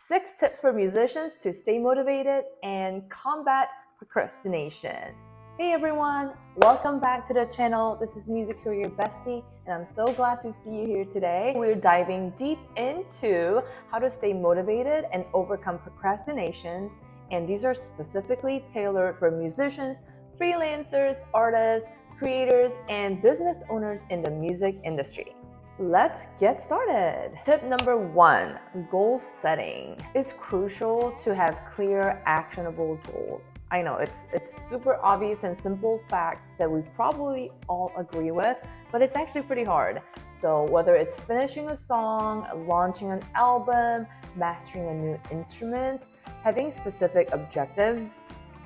6 tips for musicians to stay motivated and combat procrastination. Hey everyone, welcome back to the channel. This is Music Career Bestie, and I'm so glad to see you here today. We're diving deep into how to stay motivated and overcome procrastinations, and these are specifically tailored for musicians, freelancers, artists, creators, and business owners in the music industry. Let's get started. Tip number 1, goal setting. It's crucial to have clear, actionable goals. I know it's super obvious and simple facts that we probably all agree with, but it's actually pretty hard. So whether it's finishing a song, launching an album, mastering a new instrument, having specific objectives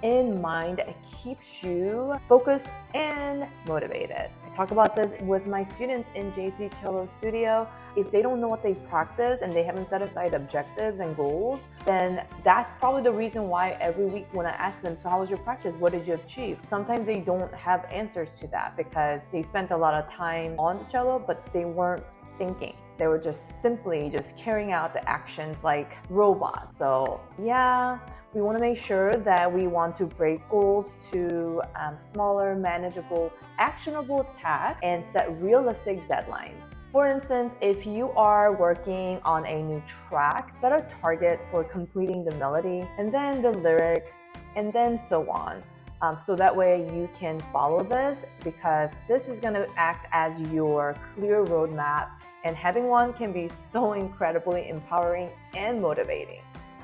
in mind keeps you focused and motivated. I talk about this with my students in JC Cello Studio. If they don't know what they practice and they haven't set aside objectives and goals, then that's probably the reason why every week when I ask them, so how was your practice? What did you achieve? Sometimes they don't have answers to that because they spent a lot of time on the cello, but they weren't thinking. They were just simply carrying out the actions like robots. So yeah, we want to make sure that we want to break goals to smaller, manageable, actionable tasks and set realistic deadlines. For instance, if you are working on a new track, set a target for completing the melody and then the lyrics and then so on. So that way you can follow this, because this is going to act as your clear roadmap, and having one can be so incredibly empowering and motivating.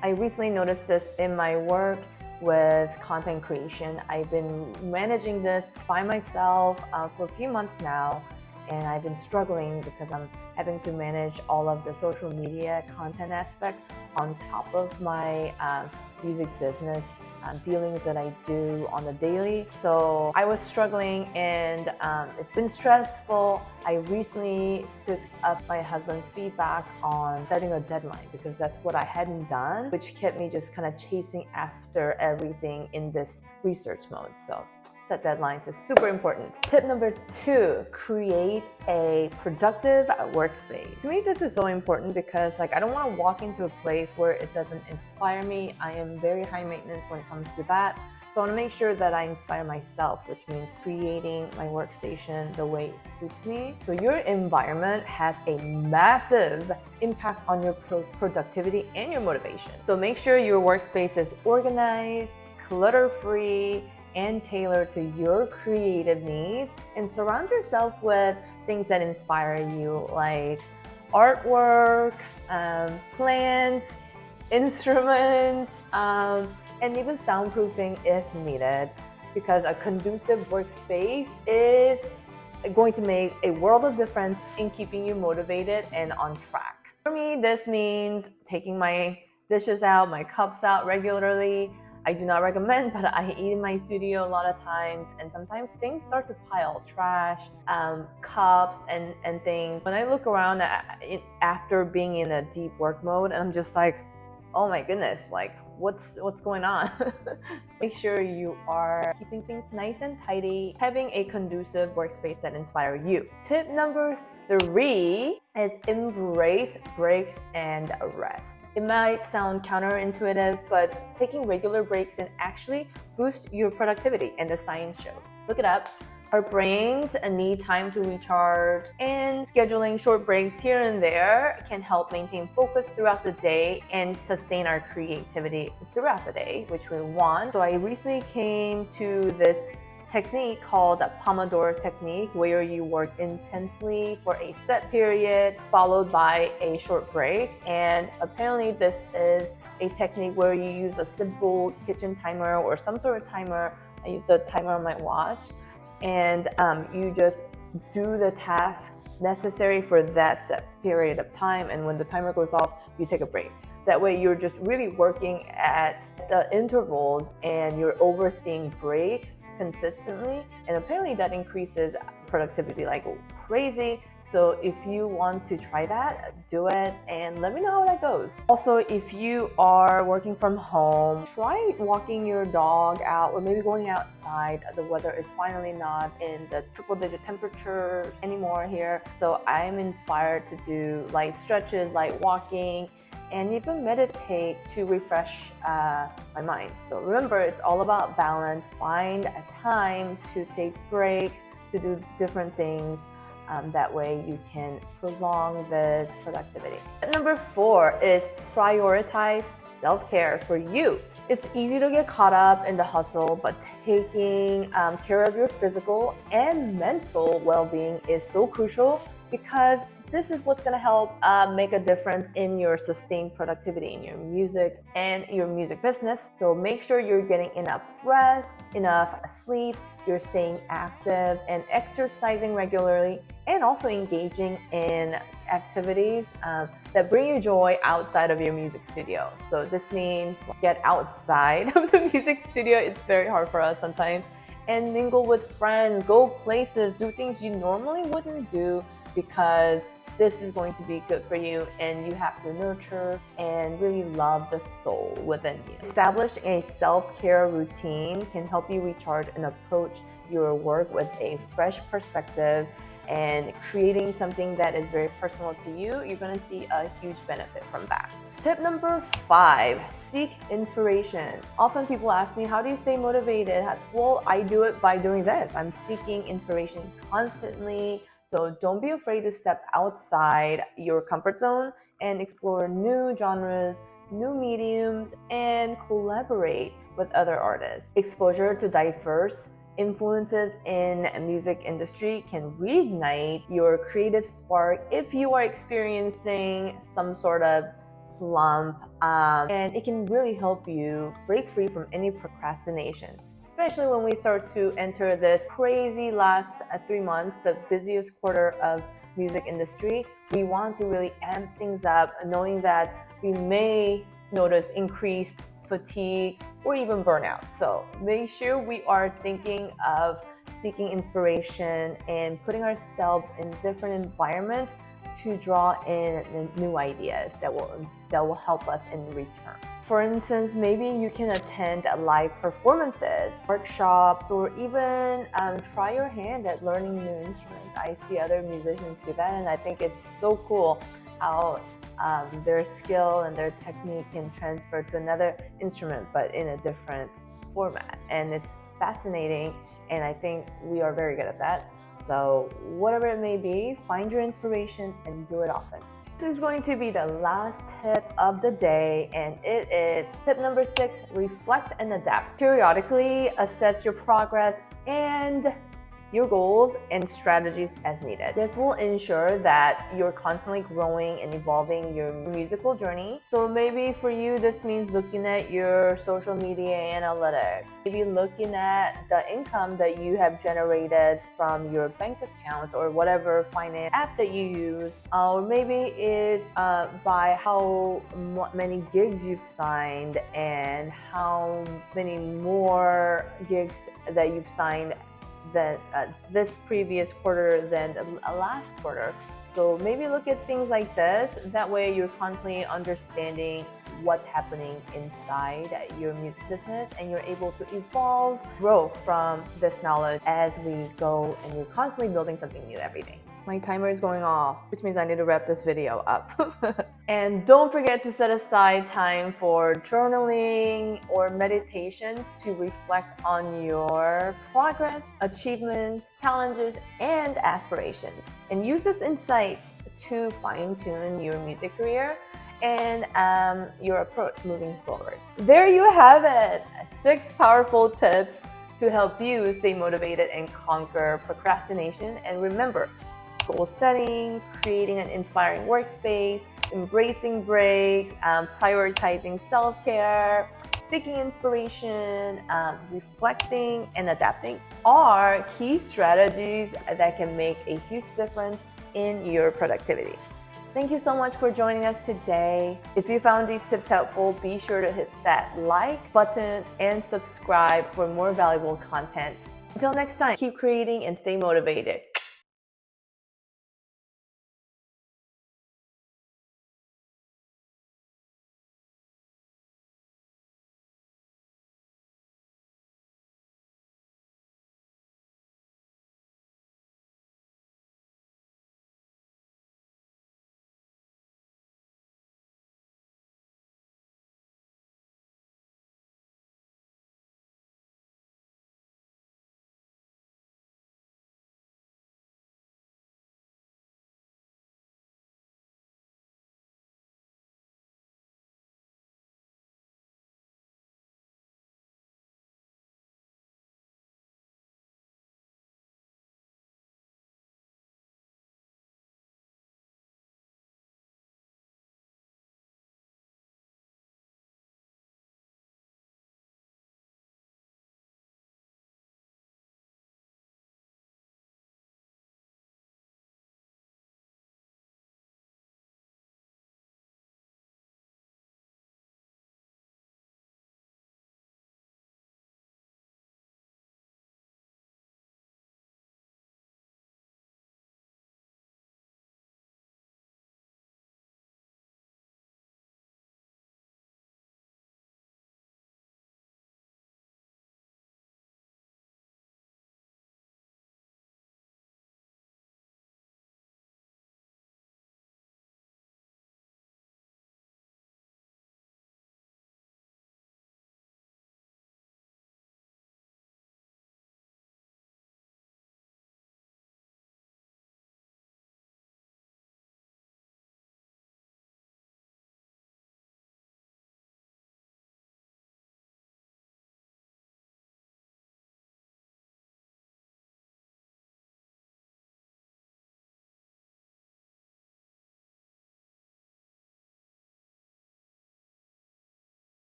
I recently noticed this in my work with content creation. I've been managing this by myself for a few months now, and I've been struggling because I'm having to manage all of the social media content aspect on top of my music business dealings that I do on the daily. So I was struggling, and it's been stressful. I recently took up my husband's feedback on setting a deadline, because that's what I hadn't done, which kept me just kind of chasing after everything in this research mode. So set deadlines is super important. Tip number 2, create a productive workspace. To me, this is so important because I don't want to walk into a place where it doesn't inspire me. I am very high maintenance when it comes to that. So I want to make sure that I inspire myself, which means creating my workstation the way it suits me. So your environment has a massive impact on your productivity and your motivation. So make sure your workspace is organized, clutter-free, and tailored to your creative needs, and surround yourself with things that inspire you, like artwork, plants, instruments, and even soundproofing if needed, because a conducive workspace is going to make a world of difference in keeping you motivated and on track. For me, this means taking my dishes out, my cups out regularly. I do not recommend, but I eat in my studio a lot of times, and sometimes things start to pile, trash, cups and things. When I look around after being in a deep work mode, and I'm just like, oh my goodness, what's going on? Make sure you are keeping things nice and tidy, having a conducive workspace that inspires you. Tip number 3 is embrace breaks and rest. It might sound counterintuitive, but taking regular breaks can actually boost your productivity, and the science shows. Look it up. Our brains need time to recharge, and scheduling short breaks here and there can help maintain focus throughout the day and sustain our creativity throughout the day, which we want. So I recently came to this technique called the Pomodoro technique, where you work intensely for a set period followed by a short break. And apparently this is a technique where you use a simple kitchen timer or some sort of timer. I use a timer on my watch, and you just do the task necessary for that set period of time, and when the timer goes off, you take a break. That way you're just really working at the intervals, and you're overseeing breaks consistently, and apparently that increases productivity like crazy. So if you want to try that, do it and let me know how that goes. Also, if you are working from home, try walking your dog out, or maybe going outside. The weather is finally not in the triple-digit temperatures anymore here, so I'm inspired to do light stretches, light walking, and even meditate to refresh my mind. So remember, it's all about balance. Find a time to take breaks, to do different things. That way you can prolong this productivity. Number 4 is prioritize self-care for you. It's easy to get caught up in the hustle, but taking care of your physical and mental well-being is so crucial, because this is what's going to help make a difference in your sustained productivity in your music and your music business. So make sure you're getting enough rest, enough sleep, you're staying active and exercising regularly, and also engaging in activities that bring you joy outside of your music studio. So this means get outside of the music studio. It's very hard for us sometimes. And mingle with friends, go places, do things you normally wouldn't do, because this is going to be good for you, and you have to nurture and really love the soul within you. Establishing a self-care routine can help you recharge and approach your work with a fresh perspective, and creating something that is very personal to you, you're going to see a huge benefit from that. Tip number 5, seek inspiration. Often people ask me, how do you stay motivated? Well, I do it by doing this. I'm seeking inspiration constantly. So don't be afraid to step outside your comfort zone and explore new genres, new mediums, and collaborate with other artists. Exposure to diverse influences in the music industry can reignite your creative spark if you are experiencing some sort of slump, and it can really help you break free from any procrastination. Especially when we start to enter this crazy last 3 months, the busiest quarter of music industry, we want to really amp things up, knowing that we may notice increased fatigue or even burnout. So make sure we are thinking of seeking inspiration and putting ourselves in different environments to draw in new ideas that will help us in return. For instance, maybe you can attend live performances, workshops, or even try your hand at learning new instruments. I see other musicians do that, and I think it's so cool how their skill and their technique can transfer to another instrument, but in a different format. And it's fascinating, and I think we are very good at that. So whatever it may be, find your inspiration and do it often. This is going to be the last tip of the day, and it is tip number 6, reflect and adapt. Periodically assess your progress and your goals and strategies as needed. This will ensure that you're constantly growing and evolving your musical journey. So maybe for you, this means looking at your social media analytics, maybe looking at the income that you have generated from your bank account or whatever finance app that you use, or maybe it's by how many gigs you've signed and how many more gigs that you've signed than this previous quarter than the last quarter. So maybe look at things like this. That way you're constantly understanding what's happening inside your music business, and you're able to evolve, grow from this knowledge as we go, and you're constantly building something new every day. My timer is going off, which means I need to wrap this video up. And don't forget to set aside time for journaling or meditations to reflect on your progress, achievements, challenges, and aspirations. And use this insight to fine-tune your music career and your approach moving forward. There you have it, 6 powerful tips to help you stay motivated and conquer procrastination. And remember, goal setting, creating an inspiring workspace, embracing breaks, prioritizing self-care, seeking inspiration, reflecting, and adapting are key strategies that can make a huge difference in your productivity. Thank you so much for joining us today. If you found these tips helpful, be sure to hit that like button and subscribe for more valuable content. Until next time, keep creating and stay motivated.